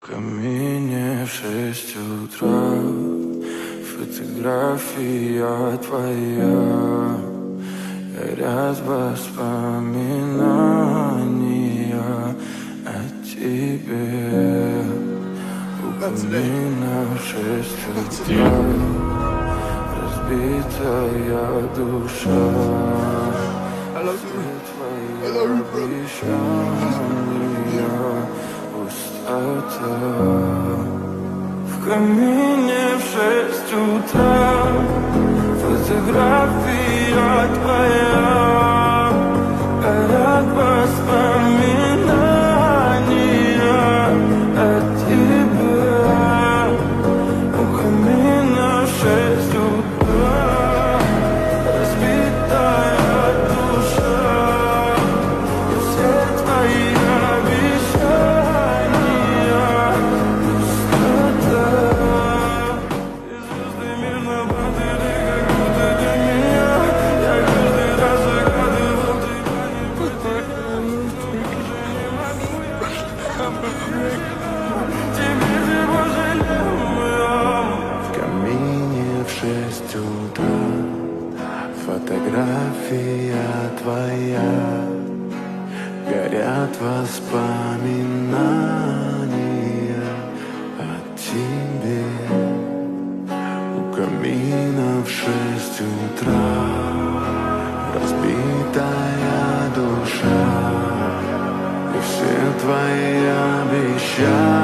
В камине в 6 утра фотография твоя, горят воспоминания о тебе. У камина в 6 утра разбитая душа. Твои обещания, пустота. В камине в 6 утра фотография твоя, горят воспоминания о тебе. У камина в 6 утра разбитая душа. И все твои обещания пустота. И звезды мирно падали, как будто для меня. Я каждый раз загадывал тебя, не потерял. Уже не могу я теперь ты пожалел. В камине в 6 утра фотография твоя, горят воспоминания о тебе. У камина в 6 утра разбитая душа. И все твои обещания